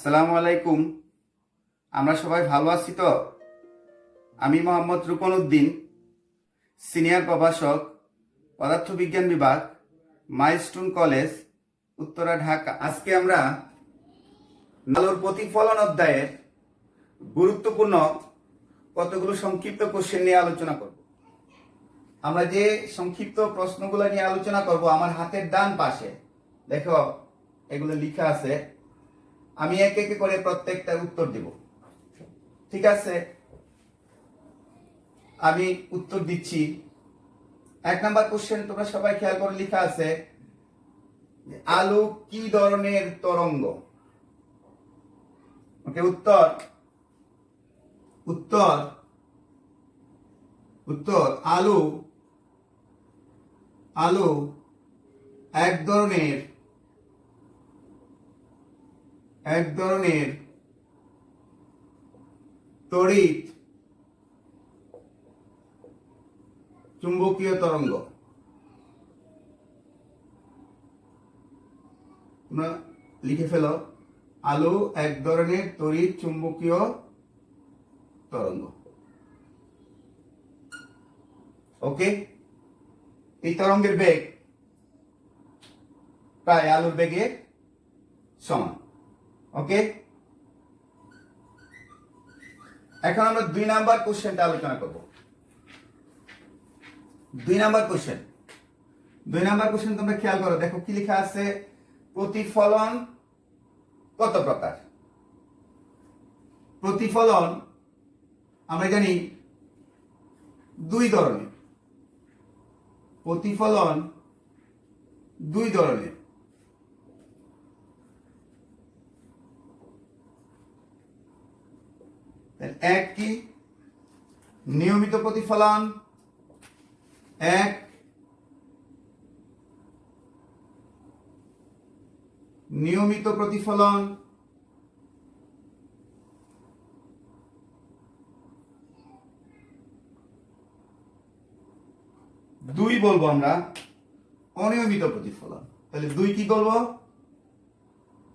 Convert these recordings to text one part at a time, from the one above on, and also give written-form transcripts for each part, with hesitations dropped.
আসসালামু আলাইকুম। আমরা সবাই ভালো আছি তো? আমি মোহাম্মদ রুকন উদ্দিন, সিনিয়র প্রভাষক, পদার্থবিজ্ঞান বিভাগ, মাইলস্টোন কলেজ, উত্তরা, ঢাকা। আজকে আমরা আলোর প্রতিফলন অধ্যায়ের গুরুত্বপূর্ণ কতগুলো সংক্ষিপ্ত কোশ্চেন নিয়ে আলোচনা করব। আমরা যে সংক্ষিপ্ত প্রশ্নগুলো নিয়ে আলোচনা করব, আমার হাতের ডান পাশে দেখো এগুলো লেখা আছে। আমি এক এক করে প্রত্যেকটার উত্তর দেব, ঠিক আছে? আমি উত্তর দিচ্ছি। 1 নাম্বার কোশ্চেন তোমরা সবাই খেয়াল করে লেখা আছে, আলো কি ধরনের তরঙ্গ? ওকে, উত্তর উত্তর উত্তর আলো আলো এক ধরনের তড়িৎ চুম্বকীয় তরঙ্গ। তোমরা লিখে ফেলো, আলো এক ধরনের তড়িৎ চুম্বকীয় তরঙ্গ। ওকে, এই তরঙ্গের বেগ প্রায় আলোর বেগের সমান। ওকে, এখন আমরা 2 নাম্বার কোশ্চেনটা আলোচনা করব। 2 নাম্বার কোশ্চেন তোমরা খেয়াল করো, দেখো কি লেখা আছে, প্রতিফলন কত প্রকার? প্রতিফলন আমরা জানি 2 ধরনের। প্রতিফলন 2 ধরনের। এক কি? নিয়মিত প্রতিফলন। নিয়মিত প্রতিফলন, দুই বলবো আমরা অনিয়মিত প্রতিফলন। তাহলে 2 কি বলবো?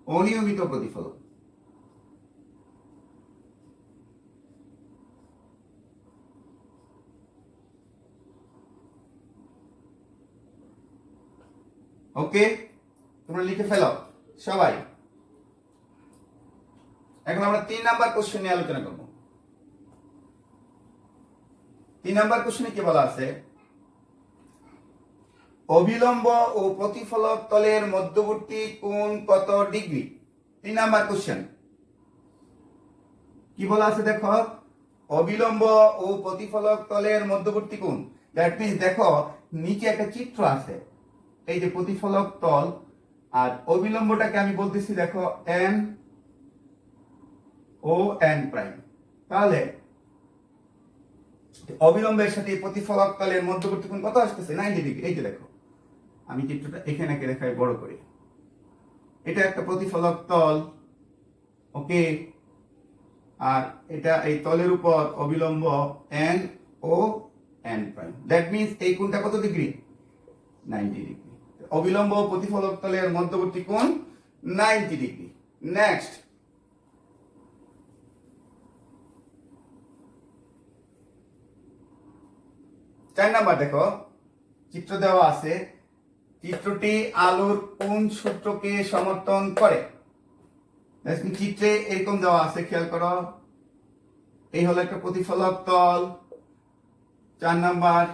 অনিয়মিত প্রতিফলন। ওকে, তোমরা লিখে ফেলো সবাই। এখন আমরা 3 নাম্বার কোশ্চেন নিয়ে আলোচনা করব। 3 নাম্বার কোশ্চেনে কি বলা আছে, অবিলম্ব ও প্রতিফলক তলের মধ্যবর্তী কোণ কত ডিগ্রি? 3 নাম্বার কোশ্চেন কি বলা আছে দেখো, অবিলম্ব ও প্রতিফলক তলের মধ্যবর্তী কোণ। দ্যাট মিন্স দেখো নিচে একটা চিত্র আছে, এই যে প্রতিফলক তল আর অবিলম্বটাকে আমি বলতেছি দেখো এন ও এন প্রাইম। তাহলে অবিলম্বের সাথে প্রতিফলক তলের মধ্যবর্তী কোণ কত আসতেছে? 90 ডিগ্রি। এই যে দেখো, আমি চিত্রটা এখানে দেখাই বড় করে, এটা একটা প্রতিফলক তল। ওকে, আর এটা এই তলের উপর অবিলম্ব N O N prime. That means এই কোণটা কত ডিগ্রি? 90 ডিগ্রি। অবিলম্ব ও প্রতিফলক তলের মধ্যবর্তী কোণ 90 ডিগ্রি। নেক্সট, চার নাম্বার দেখো, চিত্র দেওয়া আছে, চিত্রটি আলোর কোন সূত্রকে সমর্থন করে? চিত্রে এরকম দেওয়া আছে, খেয়াল করো, এই হলো একটা প্রতিফলক তল। 4 নাম্বার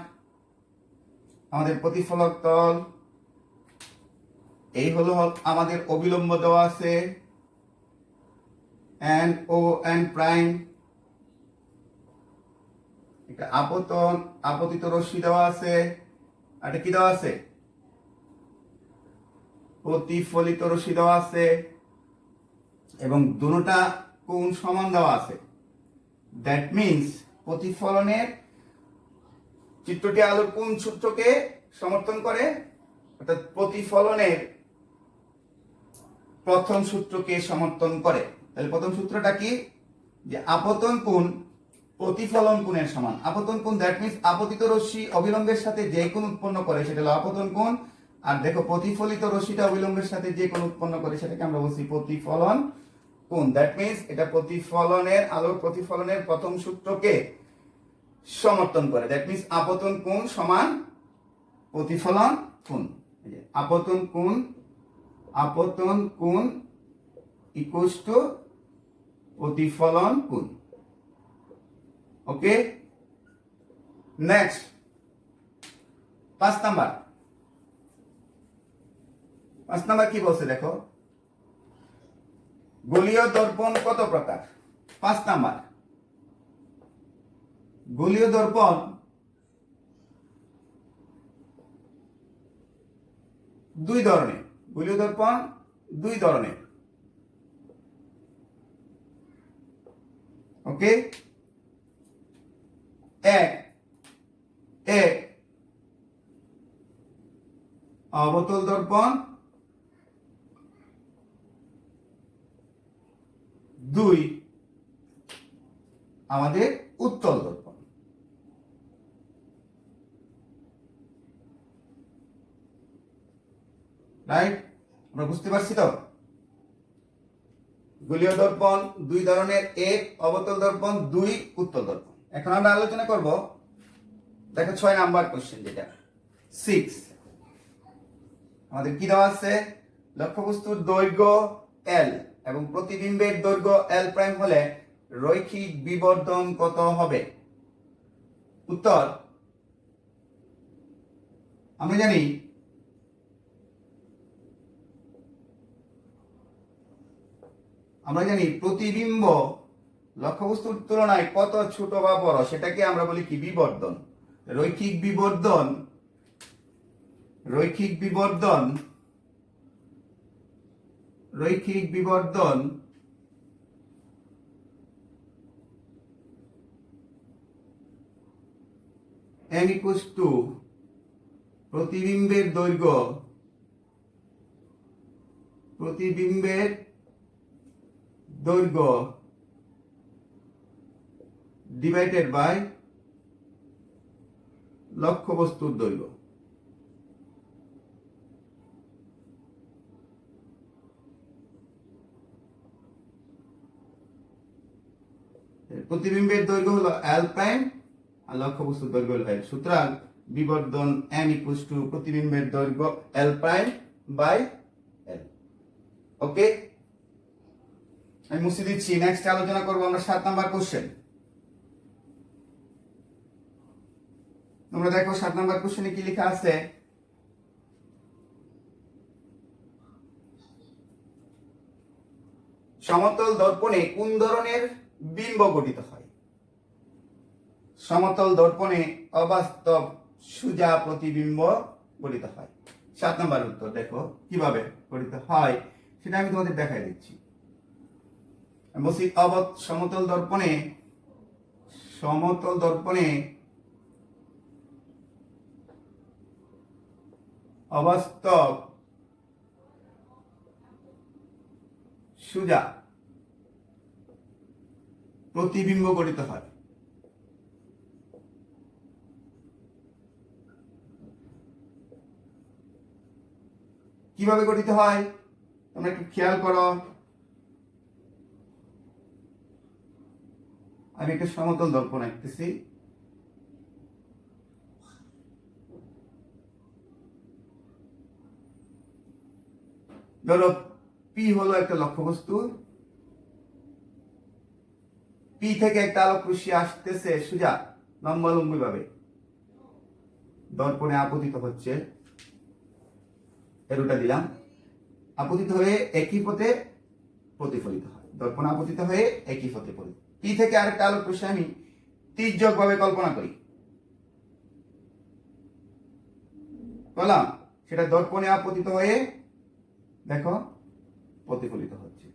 আমাদের প্রতিফলক তল, এই হলো আমাদের অবিলম্ব দেওয়া আছে এন ও এন প্রাইম। একটা আপতিত রশ্মি দেওয়া আছে, আর কি দেওয়া আছে? প্রতিফলিত রশ্মি দেওয়া আছে, এবং দুটোটা কোণ সমান দেওয়া আছে। দ্যাট মিন্স প্রতিফলনের চিত্রটি আলোর কোন সূত্রকে সমর্থন করে? অর্থাৎ প্রতিফলনের প্রথম সূত্রকে সমর্থন করে। তাহলে প্রথম সূত্রটা কি? যে আপতন কোণ প্রতিফলন কোণের সমান। আপতন কোণ দ্যাট মিন্স আপতিত রশ্মি অবিলম্বের সাথে যে কোণ উৎপন্ন করে সেটা হলো আপতন কোণ, আর দেখো প্রতিফলিত রশ্মিটা অবিলম্বের সাথে যে কোণ উৎপন্ন করে সেটাকে আমরা বলছি প্রতিফলন কোণ, দ্যাট মিন্স এটা আলোর প্রতিফলনের প্রথম সূত্রকে সমর্থন করে। দ্যাট মিন্স আপতন কোণ সমান প্রতিফলন কোণ। আপতন কোণ ইকুয়ালস টু প্রতিফলন কোণ। ওকে, নেক্সট 5 নাম্বার কি বলছে দেখো, গোলীয় দর্পণ কত প্রকার? 5 নাম্বার, গোলীয় দর্পণ দুই ধরনের। গোলীয় দর্পণ দুই ধরনের। ওকে, এক অবতল দর্পণ, 2 আমাদের উত্তল দর্পণ। রাইট, আমরা বুঝতে পারছি তো? গোলীয় দর্পণ দুই ধরনের, 1 অবতল দর্পণ, 2 উত্তল দর্পণ। এখন আমরা আলোচনা করব, দেখো 6 নাম্বার কোশ্চেন, যেটা 6। আমাদের কি দেওয়া আছে? লক্ষ্যবস্তুর দৈর্ঘ্য L এবং প্রতিবিম্বের দৈর্ঘ্য L প্রাইম হলে রৈখিক বিবর্ধন কত হবে? উত্তর, আমরা জানি প্রতিবিম্ব লক্ষ্যবস্তুর তুলনায় কত ছোট বা বড় সেটাকে আমরা বলি কি? বিবর্ধন। রৈখিক বিবর্ধন n equals to প্রতিবিম্বের দৈর্ঘ্য ডিভাইডেড বাই লক্ষ্যবস্তুর দৈর্ঘ্য। প্রতিবিম্বের দৈর্ঘ্য হলো L প্রাইম আর লক্ষ্যবস্তুর দৈর্ঘ্য হলো L। সুতরাং বিবর্ধন n ইকুয়ালস টু প্রতিবিম্বের দৈর্ঘ্য L প্রাইম বাই L। ওকে, আমি মুছে দিচ্ছি। নেক্সট আলোচনা করব আমরা 7 নাম্বার কোশ্চেন। তোমরা দেখো 7 নাম্বার কোশ্চেনে কি লেখা আছে? সমতল দর্পণে কোন ধরনের বিম্ব গঠিত হয়? সমতল দর্পণে অবাস্তব সুজা প্রতিবিম্ব গঠিত হয়। 7 নাম্বার উত্তর দেখো কিভাবে গঠিত হয় সেটা আমি তোমাদের দেখাই দিচ্ছি। বলছি সমতল দর্পণে অবাস্তব সুজা প্রতিবিম্ব গঠিত হয়। কিভাবে গঠিত হয় তোমরা একটু খেয়াল করো। আমি একটা সমতল দর্পণ আঁকতেছি। ধরো পি হলো একটা লক্ষ্যবস্তু, পি থেকে একটা আলোক রশ্মি আসতেছে সোজা লম্বালম্বি ভাবে দর্পণে আপতিত হচ্ছে, এরোটা দিলাম, আপতিত হয়ে একই পথে প্রতিফলিত হয়। দর্পণে আপতিত হয়ে একই পথে প্রতিফলিত। পি থেকে আরেকটা আলোক রশ্মি আমি তির্যক ভাবে কল্পনা করি, বললাম সেটা দর্পণে আপতিত হয়ে দেখো প্রতিফলিত হচ্ছে।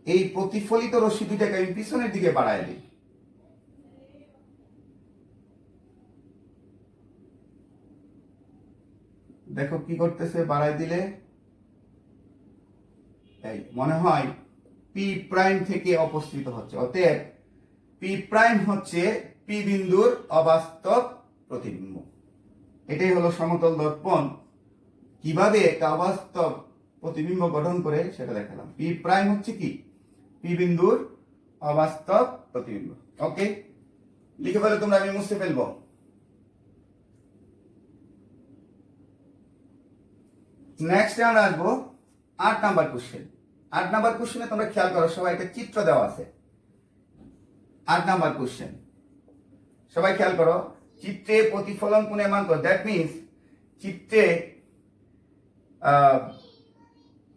এই প্রতিফলিত রশ্মি দুটাকে আমি পিছনের দিকে বাড়ায় দিই। দেখো কি করতেছে, বাড়ায় দিলে এই মনে হয় পি প্রাইম থেকে অপসৃত হচ্ছে। অতএব পি প্রাইম হচ্ছে পি বিন্দুর অবাস্তব প্রতিবিম্ব। এটাই হলো সমতল দর্পণ কিভাবে একটা অবাস্তব প্রতিবিম্ব গঠন করে সেটা দেখালাম। পি প্রাইম হচ্ছে কি পি বিন্দুর অবাস্তব প্রতিবিম্ব। ওকে, লিখে ফেলে তোমরা, আমি মুছে ফেলবো। নেক্সট আমরা আসবো 8 নাম্বার কোশ্চেন। 8 নাম্বার কোশ্চেনে তোমরা খেয়াল করো, সবাই একটা চিত্র দেওয়া আছে। 8 নাম্বার কোশ্চেন, সবাই খেয়াল করো, চিত্রে প্রতিফলন কোণের মান করো। দ্যাট মিনস চিত্রে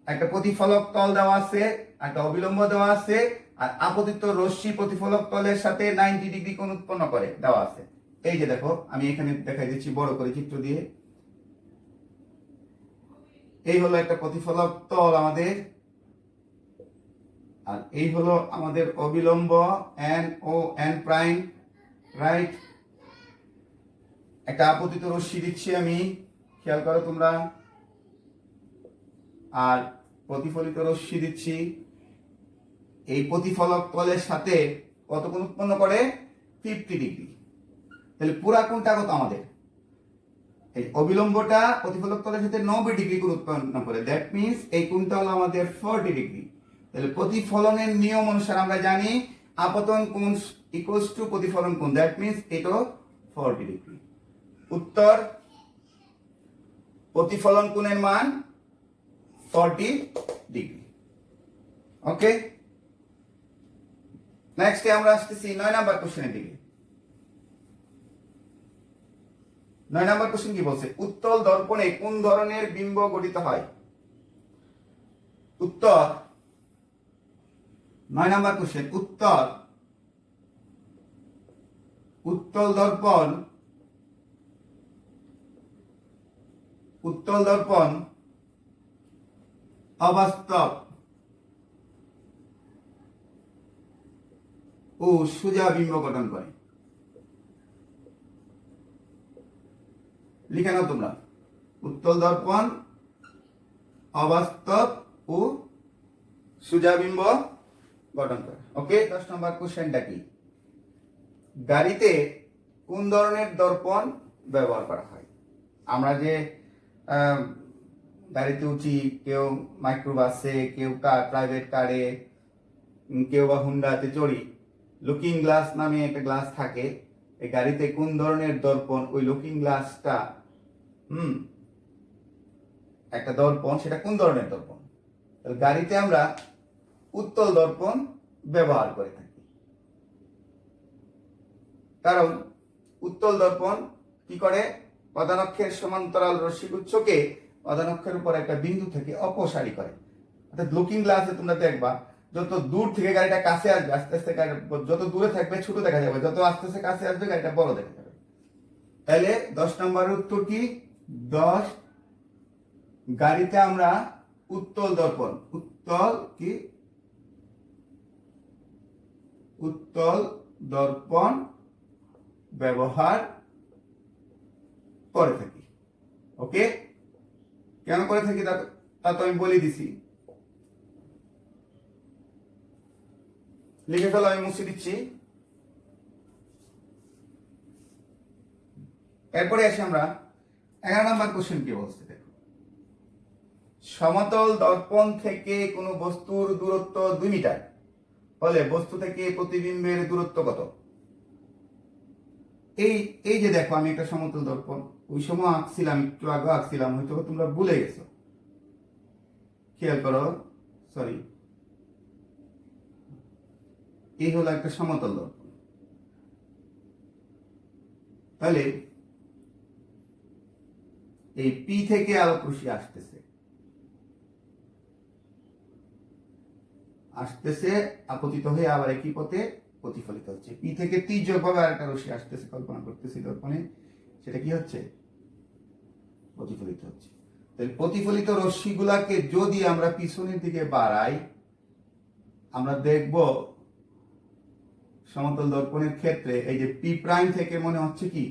একটা প্রতিফলক তল দেওয়া আছে, একটা অবিলম্ব দেওয়া আছে, আর আপতিত রশ্মি প্রতিফলক তলের সাথে 90 ডিগ্রি কোণ উৎপন্ন করে দেওয়া আছে। এই যে দেখো, আমি এখানে দেখাই দিচ্ছি বড় করে চিত্র দিয়ে। এই হলো একটা প্রতিফলক তল আমাদের, আর এই হলো আমাদের অবিলম্ব N O N prime, right. একটা আপতিত রশ্মি দিচ্ছি আমি, খেয়াল করো তোমরা, আর প্রতিফলিত রশ্মি দিচ্ছি। এই প্রতিফলক তলের সাথে কত কোণ উৎপন্ন করে? 50 ডিগ্রি। তাহলে পুরা কোণটা কত আমাদের? এই অবিলম্বটা প্রতিফলক তলের সাথে 90 ডিগ্রি কোণ উৎপন্ন করে। দ্যাট মিনস এই কোণটা হলো আমাদের 40 ডিগ্রি। তাহলে প্রতিফলনের নিয়ম অনুসারে আমরা জানি আপতন কোণ ইকুয়ালস টু প্রতিফলন কোণ। দ্যাট মিনস এটা 40 ডিগ্রি। উত্তর, প্রতিফলন কোণের মান 40 ডিগ্রি। ওকে, নেক্সটে আমরা আসতেছি 9 নাম্বার কোশ্চেনের দিকে। 9 নাম্বার কোশ্চেন কি বলছে? উত্তল দর্পণে কোন ধরনের বিম্ব গঠিত হয়? উত্তর, 9 নাম্বার কোশ্চেন, উত্তর, উত্তল দর্পণ, উত্তল দর্পণ অবাস্তব ও সোজা বিম্ব গঠন করে। লিখে নাও তোমরা, উত্তল দর্পণ অবাস্তব ও সোজা বিম্ব গঠন করে। ওকে, 10 নম্বর কোশ্চেনটা কি? গাড়িতে কোন ধরনের দর্পণ ব্যবহার করা হয়? আমরা যে গাড়িতে উঠি, কেউ মাইক্রোবাসে, কেউ প্রাইভেট কারে, কেউ বা হুন্ডাতে চড়ি, লুকিং গ্লাস নামে একটা গ্লাস থাকে। এই গাড়িতে কোন ধরনের দর্পণ? ওই লুকিং গ্লাসটা একটা দর্পণ, সেটা কোন ধরনের দর্পণ? গাড়িতে আমরা উত্তল দর্পণ ব্যবহার করে থাকি, কারণ উত্তল দর্পণ কি করে? প্রধানক্ষের সমান্তরাল রশ্মিগুচ্ছকে প্রধানক্ষের উপর একটা বিন্দু থেকে অপসারী করে। অর্থাৎ লুকিং গ্লাসে তোমরা দেখবা, যত দূর থেকে গাড়িটা কাছে আসবে, আস্তে আস্তে যত দূরে থাকবে ছোট দেখা যাবে, যত আস্তে আস্তে কাছে আসবে গাড়িটা বড় দেখা যাবে। তাহলে 10 নম্বরের উত্তর কি? 10, গাড়িতে আমরা উত্তল দর্পণ, উত্তল কি? উত্তল দর্পণ ব্যবহার করে থাকি। ওকে, কেন করে থাকি তা তো আমি বলে দিছি। লিখে ফেলো, আমি মুছে দিচ্ছি। এরপরে আসি আমরা 11 নম্বর কোশ্চেন কি বলছে দেখো। সমতল দর্পণ থেকে কোনো বস্তুর দূরত্ব 2 মিটার হলে বস্তু থেকে প্রতিবিম্বের দূরত্ব কত? এই যে দেখো, আমি একটা সমতল দর্পণ ওই সময় আঁকছিলাম, একটু আগে আঁকছিলাম, হয়তো তোমরা ভুলে গেছো। খেয়াল করো, সরি, এই হলো একটা সমতল দর্পণ। তাহলে এই পি থেকে আলোক রশ্মি আসতেছে, আপতিত হয়ে আবার একই পথে প্রতিফলিত হচ্ছে। পি থেকে তীর্যকভাবে আরেকটা রশ্মি আসতেছে, কল্পনা করতেছি দর্পণে, সেটা কি হচ্ছে? প্রতিফলিত হচ্ছে। তাহলে প্রতিফলিত রশ্মিগুলাকে যদি আমরা পিছনের দিকে বাড়াই, আমরা দেখব সমতল দর্পণের ক্ষেত্রে এই যে পি প্রাইম থেকে মনে হচ্ছে কি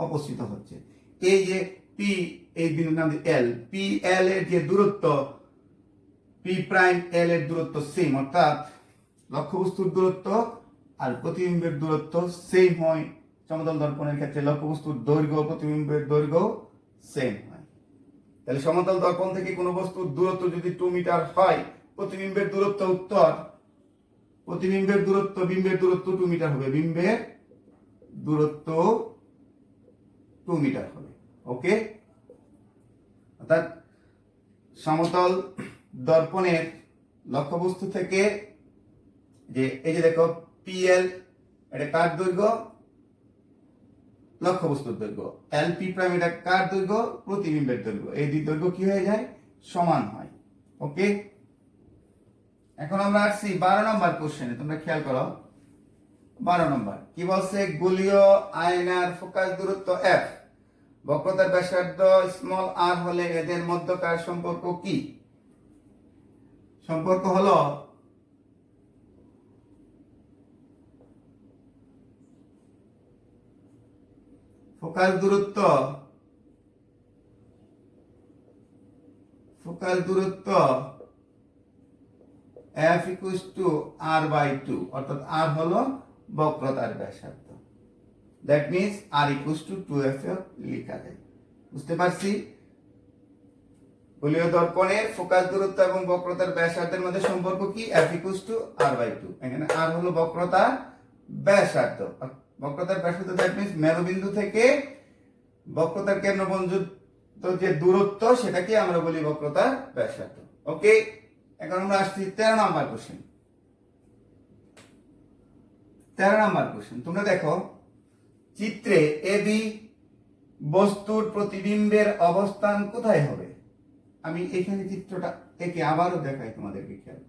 অপসৃত হচ্ছে। এই যে পি, এই বিন্দুর নাম এল, পি এল এর যে দূরত্ব, পি প্রাইম এল এর দূরত্ব সেম, অর্থাৎ লক্ষ্যবস্তুর দূরত্ব আর প্রতিবিম্বের দূরত্ব সেম হয়। সমতল দর্পণের ক্ষেত্রে লক্ষ্যবস্তুর দৈর্ঘ্য, প্রতিবিম্বের দৈর্ঘ্য সেম হয়। তাহলে সমতল দর্পণ থেকে কোনো বস্তুর দূরত্ব যদি 2 মিটার হয়, প্রতিবিম্বের দূরত্ব উত্তর প্রতিবিম্বের দূরত্ব, বিম্বের দূরত্ব 2 মিটার হবে, বিম্বের দূরত্ব 2 মিটার হবে। ওকে, অর্থাৎ সমতল দর্পণের লক্ষ্যবস্তু থেকে যে এই যে দেখো পিএল, এটা কার দৈর্ঘ্য? লক্ষ্যবস্তুর দৈর্ঘ্য। এলপি প্রাইম, এটা কার দৈর্ঘ্য? প্রতিবিম্বের দৈর্ঘ্য। এই দুই দৈর্ঘ্য কি হয়ে যায়? সমান হয়। ওকে, এখন আমরা আসছি 12 নম্বর কোশ্চেনে। তোমরা খেয়াল করো, 12 নম্বর কি বলছে? গোলীয় আয়নার ফোকাস দূরত্ব এফ, বক্রতার ব্যাসার্ধ স্মল আর হলে এদের মধ্যকার সম্পর্ক কি? সম্পর্ক হলো ফোকাস দূরত্ব F equals to R/2, অর্থাৎ R হলো বক্রতার ব্যাসার্ধ। That means R equals to 2F লেখা যায়। বুঝতে পারছি? গোলীয় দর্পণের ফোকাস দূরত্ব এবং বক্রতার ব্যাসার্ধের মধ্যে সম্পর্ক কি? F equals to R/2। এখানে R হলো বক্রতার ব্যাসার্ধ। বক্রতার ব্যাসার্ধ দ্যাট মিন্স মেরুবিন্দু থেকে বক্রতার কেন্দ্র পর্যন্ত যে দূরত্ব, সেটাকে আমরা বলি বক্রতার ব্যাসার্ধ। ওকে, এখন আমরা আসছি 13 নম্বর কোশ্চেন। 13 নম্বর কোশ্চেন, তোমরা দেখো চিত্রে এবি বস্তুর প্রতিবিম্বের অবস্থান কোথায় হবে? আমি এখানে চিত্রটা একে আবারও দেখাই তোমাদেরকে, খেয়াল।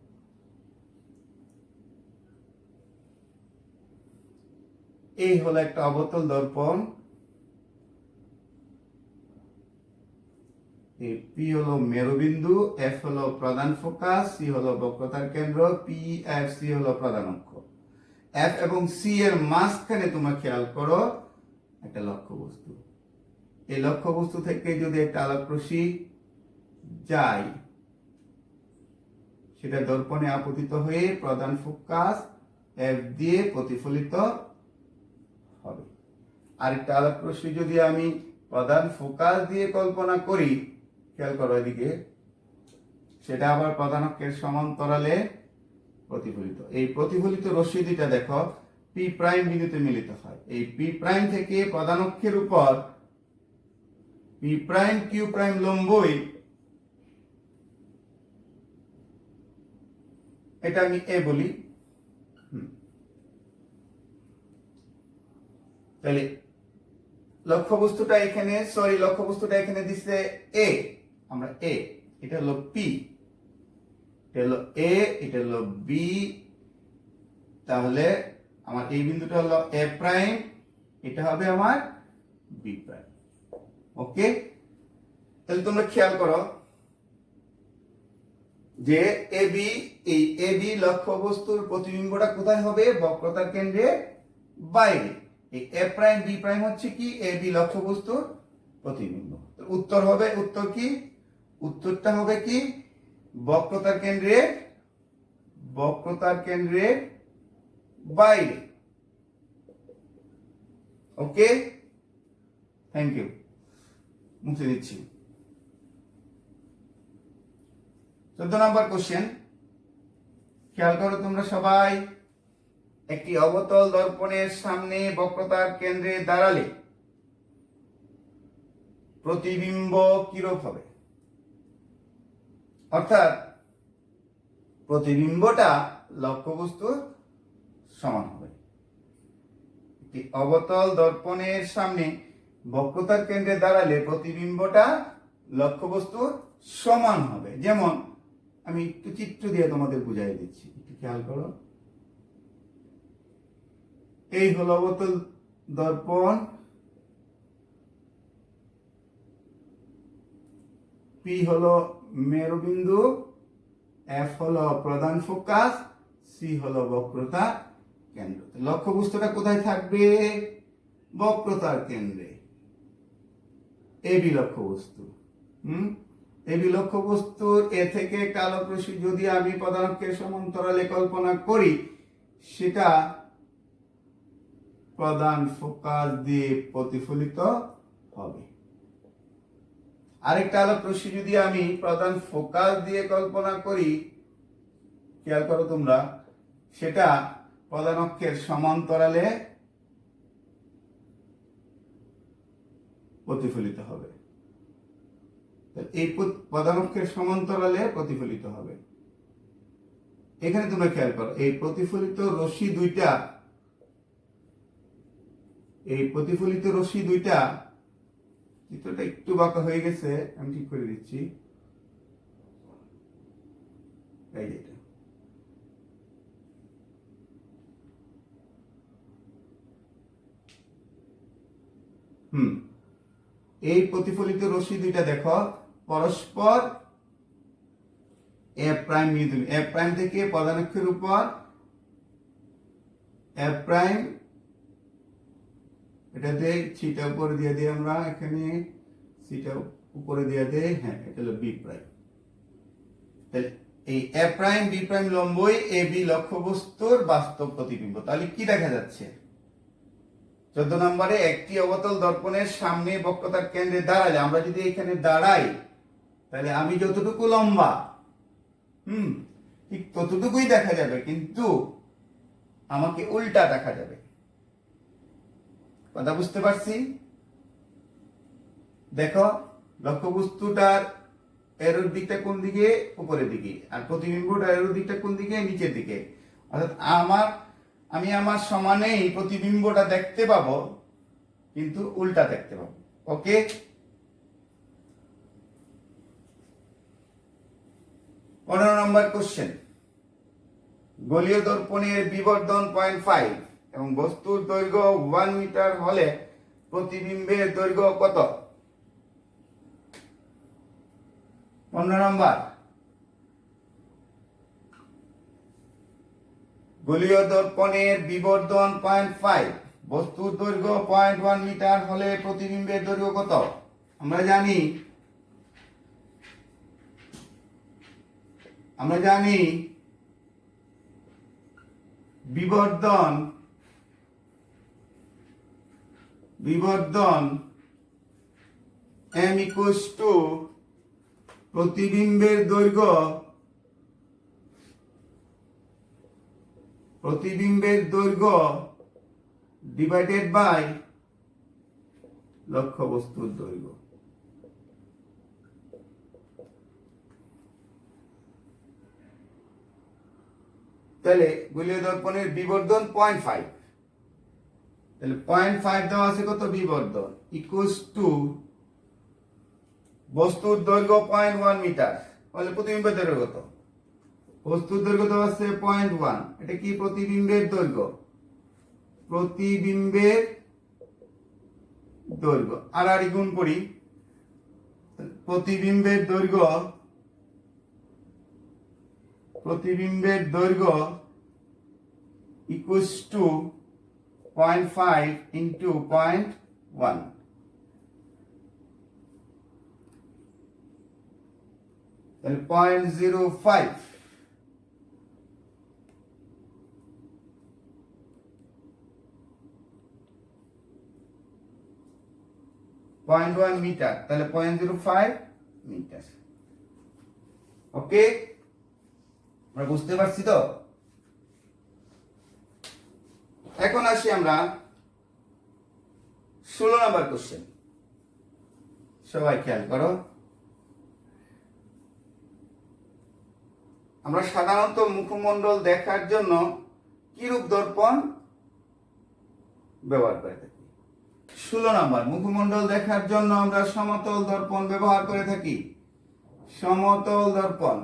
এই হলো একটা অবতল দর্পণ, পি হলো মেরুবিন্দু, এফ হলো প্রধান ফোকাস, সি হলো বক্রতার কেন্দ্র, পি এফ সি হলো প্রধান অক্ষ। এফ এবং সি এর মাঝখানে তোমরা খেয়াল করো একটা লক্ষ্যবস্তু। এই লক্ষ্যবস্তু থেকে যদি একটা আলোক রশ্মি যায়, সেটা দর্পণে আপতিত হয়ে প্রধান ফোকাস এফ দিয়ে প্রতিফলিত হবে। আরেকটা আলোক রশ্মি যদি আমি প্রধান ফোকাস দিয়ে কল্পনা করি, খেয়াল করো এদিকে, সেটা আবার প্রধান অক্ষের সমান্তরালে প্রতিফলিত। এই প্রতিফলিত রশ্মি দুইটা দেখো পি প্রাইম বিন্দুতে মিলিত হয়। এই পি প্রাইম থেকে প্রধান অক্ষের উপর পি প্রাইম কিউ প্রাইম লম্বই, এটা আমি এ বলি। তাহলে লক্ষ্যবস্তুটা এখানে দিচ্ছে এ, আমরা এ, এটা হলো পি, এটা হলো এ, এটা হলো বি। তাহলে আমার এই বিন্দুটা হলো এ প্রাইম, এটা হবে আমার বি প্রাইম। ওকে, তাহলে তোমরা খেয়াল করো যে এবি, এই এবি লক্ষ্যবস্তুর প্রতিবিম্বটা কোথায় হবে? বক্রতার কেন্দ্রের বাইরে। এই এ প্রাইম বি প্রাইম হচ্ছে কি? এবি লক্ষ্যবস্তুর প্রতিবিম্ব। উত্তরটা হবে কি? বক্রতার কেন্দ্রের বাইরে। ওকে, থ্যাংক ইউ, মুছে দিচ্ছি। 14 নম্বর কোশ্চেন, খেয়াল করো তোমরা সবাই। একটি অবতল দর্পণের সামনে বক্রতার কেন্দ্রে দাঁড়ালে প্রতিবিম্ব কিরূপ হবে? অর্থাৎ প্রতিবিম্বটা লক্ষ্যবস্তুর সমান হবে। একটি অবতল দর্পণের সামনে বক্রতার কেন্দ্রে দাঁড়ালে প্রতিবিম্বটা লক্ষ্যবস্তুর সমান হবে। যেমন আমি একটু চিত্র দিয়ে তোমাদের বুঝাই দিচ্ছি, একটু খেয়াল করো। এই হলো অবতল দর্পণ, পি হলো মেরুবিন্দু, এফ হলো প্রধান ফোকাস, সি হলো বক্রতা কেন্দ্র। লক্ষ্যবস্তুটা কোথায় থাকবে? বক্রতার কেন্দ্রে। এবি লক্ষ্যবস্তু। এবি লক্ষ্যবস্তুর এ থেকে একটা আলোক রশ্মি যদি আমি প্রধান অক্ষের সমান্তরালে কল্পনা করি, সেটা প্রধান ফোকাস দিয়ে প্রতিফলিত হবে। আরেকটা আলোক রশ্মি যদি আমি প্রধান ফোকাস দিয়ে কল্পনা করি, খেয়াল করো তোমরা, সেটা প্রধান অক্ষের সমান্তরালে প্রতিফলিত হবে। এই প্রধান অক্ষের সমান্তরালে প্রতিফলিত হবে। এখানে তোমরা খেয়াল করো, এই প্রতিফলিত রশ্মি দুইটা চিত্রটা একটু বাঁকা হয়ে গেছে, আমি ঠিক করে দিচ্ছি। এই যেটা এই প্রতিফলিত রশ্মি দুইটা দেখো পরস্পর এ প্রাইম এ প্রাইম থেকে প্রধান অক্ষের উপর এ প্রাইম, এটাতে থিটা উপরে দিয়ে দিই আমরা, এখানে থিটা উপরে দিয়ে দেই, হ্যাঁ এটা হলো বি প্রাইম। তাহলে এই এ প্রাইম বি প্রাইম লম্বই এ বি লক্ষ্যবস্তুর বাস্তব প্রতিবিম্ব। তাহলে কি দেখা যাচ্ছে? 14 নম্বরে একটি অবতল দর্পণের সামনে বক্রতার কেন্দ্রে দাঁড়ালে, আমরা যদি এখানে দাঁড়াই তাহলে আমি যতটুকু লম্বা ঠিক ততটুকুই দেখা যাবে, কিন্তু আমাকে উল্টা দেখা যাবে। কথা বুঝতে পারছি? দেখো লক্ষ্যবস্তুটার এরোর দিকটা কোন দিকে? উপরের দিকে। আর প্রতিবিম্বটার এরোর দিকটা কোন দিকে? নিচের দিকে। অর্থাৎ আমি আমার সমানেই প্রতিবিম্বটা দেখতে পাবো, কিন্তু উল্টা দেখতে পাবো। ওকে, পনেরো নম্বর কোশ্চেন। গোলীয় দর্পণের বিবর্ধন 0.5 এবং বস্তুর দৈর্ঘ্য 1 মিটার হলে প্রতিবিম্বের দৈর্ঘ্য কত? 15 নম্বর, গোলীয় দর্পণের বিবর্ধন 0.5, বস্তুর দৈর্ঘ্য 0.1 মিটার হলে প্রতিবিম্বের দৈর্ঘ্য কত? আমরা জানি বিবর্ধন m equals to প্রতিবিম্বের দৈর্ঘ্য ডিভাইডেড বাই লক্ষ্যবস্তুর দৈর্ঘ্য। তাহলে গোলীয় দর্পণের বিবর্ধন 0.5, তাহলে 0.5 দেওয়া আছে কত? বিবর্ধন ইকুয়ালস টু বস্তুর দৈর্ঘ্য 0.1 মিটার তাহলে প্রতিবিম্বের দৈর্ঘ্য কত? বস্তুর দৈর্ঘ্য দেওয়া আছে 0.1, এটা কি? প্রতিবিম্বের দৈর্ঘ্য। আর গুণ করি, প্রতিবিম্বের দৈর্ঘ্য ইকুয়ালস টু 0.5 ইন্টু 0.1, তাহলে 0.05। 0.1 মিটার, তাহলে 0.05 মিটার। ওকে, আমরা বুঝতে পারছি তো? এখন আসি আমরা 16 নম্বর কোশ্চেন। সবাই খেয়াল করো, আমরা সাধারণত মুখমণ্ডল দেখার জন্য কিরূপ দর্পণ ব্যবহার করে থাকি? 16 নম্বর, মুখমণ্ডল দেখার জন্য আমরা সমতল দর্পণ ব্যবহার করে থাকি। সমতল দর্পণ,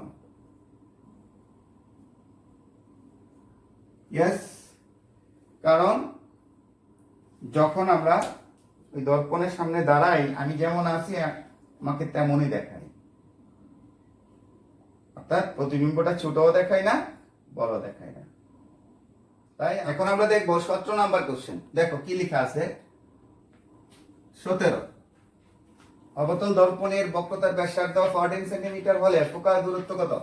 ইয়েস, কারণ যখন আমরা ওই দর্পণের সামনে দাঁড়াই, আমি যেমন আছি আমাকে তেমনই দেখাই, অর্থাৎ প্রতিবিম্বটা ছোটও দেখায় না, বড় দেখায় না। তাই এখন আমরা দেখবো 17 নাম্বার কোশ্চেন। দেখো কি লেখা আছে। 17, অবতল দর্পণের বক্রতার ব্যাসার্ধ 14 সেন্টিমিটার হলে ফোকাস দূরত্ব কত?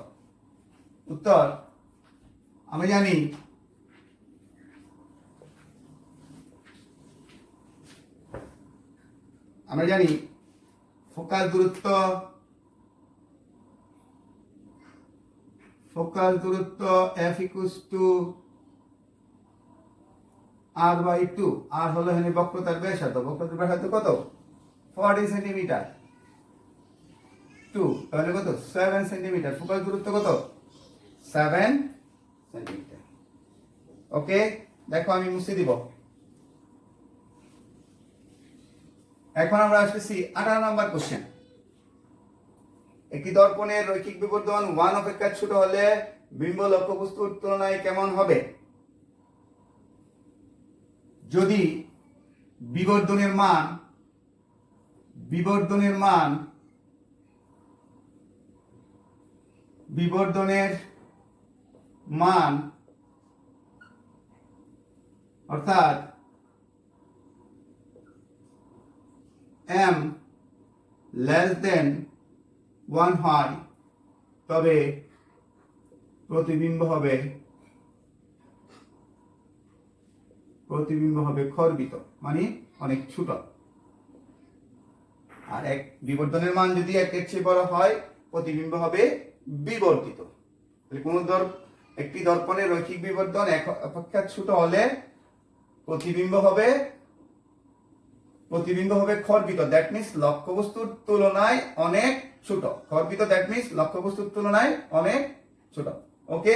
উত্তর, আমি জানি ফোকাস দূরত্ব F equals to r/2, আর হলো এখানে বক্রতার ব্যাসার্ধ, বক্রতার ব্যাসার্ধ কত 40 সেন্টিমিটার, 2 তাহলে কত 7 সেন্টিমিটার, ফোকাস দূরত্ব কত 7 সেন্টিমিটার। ওকে, দেখো আমি মুছে দিব। এখন আমরা আসতেছি 18 নম্বর কোশ্চেন। একটি দর্পণের রৈখিক বিবর্ধন 1 অপেক্ষা ছোট হলে বিম্ব লক্ষ্যবস্তুর তুলনায় কেমন হবে? যদি বিবর্ধনের মান অর্থাৎ m less than 1 হয়, তবে প্রতিবিম্ব হবে খর্বিত, মানে অনেক ছোট। আর এক বিবর্ধনের মান যদি একের চেয়ে বড় হয়, প্রতিবিম্ব হবে বিবর্ধিত। কোন একটি দর্পণের রৈখিক বিবর্ধন এক অপেক্ষা ছোট হলে প্রতিবিম্ব হবে খর্বিত, দ্যাট মিন্স লক্ষ্যবস্তুর তুলনায় অনেক ছোট। খর্বিত দ্যাট মিন্স লক্ষ্যবস্তুর তুলনায় অনেক ছোট। ওকে,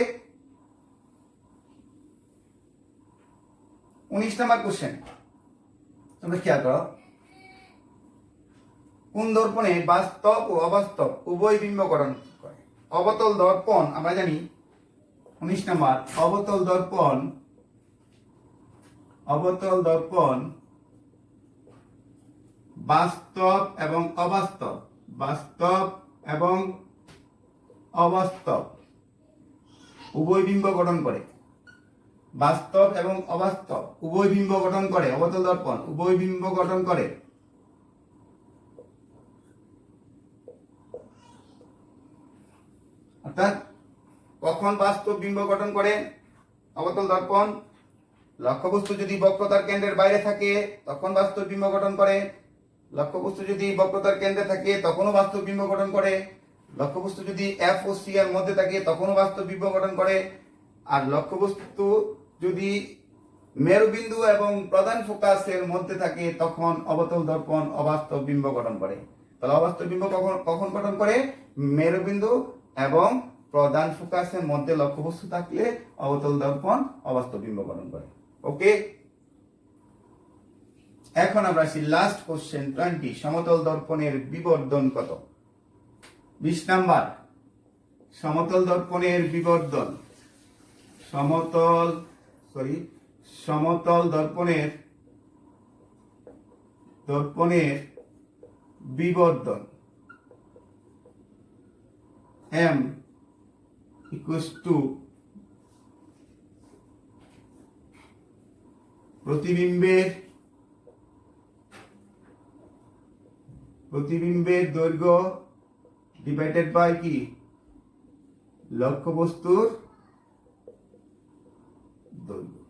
19 নম্বর কোশ্চেন, তোমরা খেয়াল করো। কোন দর্পণে বাস্তব ও অবাস্তব উভয় বিম্ব গঠন করে? অবতল দর্পণ আমরা জানি, 19 নম্বর, অবতল দর্পণ বাস্তব এবং অবাস্তব উভয় বিম্ব গঠন করে। বাস্তব এবং অবাস্তব উভয় বিম্ব গঠন করে। অবতল দর্পণ উভয় বিম্ব গঠন করে। অর্থাৎ কখন বাস্তব বিম্ব গঠন করে অবতল দর্পণ? লক্ষ্যবস্তু যদি বক্রতার কেন্দ্রের বাইরে থাকে তখন বাস্তব বিম্ব গঠন করে। লক্ষ্যবস্তু যদি বক্রতার কেন্দ্রে থাকে তখনও বাস্তব বিম্ব গঠন করে। লক্ষ্যবস্তু যদি এফ ও সি এর মধ্যে থাকে তখনও বাস্তব বিম্ব গঠন করে। আর লক্ষ্যবস্তু যদি মেরুবিন্দু এবং প্রধান ফোকাসের মধ্যে থাকে তখন অবতল দর্পণ অবাস্তব বিম্ব গঠন করে। তাহলে অবাস্তব বিম্ব কখন গঠন করে? মেরুবিন্দু এবং প্রধান ফোকাসের মধ্যে লক্ষ্যবস্তু থাকলে অবতল দর্পণ অবাস্তব বিম্ব গঠন করে। ওকে, এখন আমরা আসি লাস্ট কোশ্চেন 20। সমতল দর্পণের বিবর্ধন কত? 20 নাম্বার, সমতল দর্পণের বিবর্ধন। সমতল দর্পণের বিবর্ধন m equals to প্রতিবিম্বের দৈর্ঘ্য ডিভাইডেড বাই কি? লক্ষ্যবস্তুর দৈর্ঘ্য।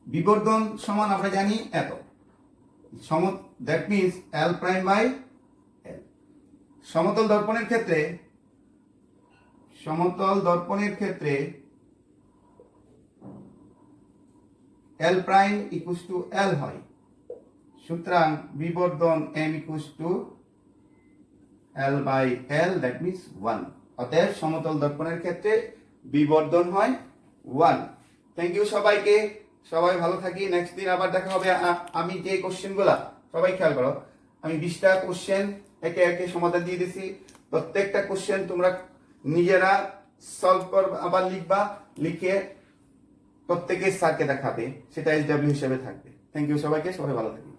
বিবর্ধন সমান আমরা জানি এত, that means L prime by L। সমতল দর্পণের ক্ষেত্রে L prime equals to L হয়। সুতরাং বিবর্ধন m equals to L by L, that means 1। অতএব সমতল দর্পণের ক্ষেত্রে বিবর্ধন হয় 1। থ্যাংক ইউ সবাইকে, সবাই ভালো থাকি। নেক্সট দিন আবার দেখা হবে। আমি যে কোশ্চেনগুলা, সবাই খেয়াল করো, আমি 20টা কোশ্চেন একে একে সমাধান দিয়ে দিছি। প্রত্যেকটা কোশ্চেন তোমরা নিজেরা সলভ করবে, আবার লিখবা, লিখে প্রত্যেকের স্যারকে দেখাবে, সেটা SW হিসেবে থাকবে। থ্যাংক ইউ সবাইকে, সবাই ভালো থাকি।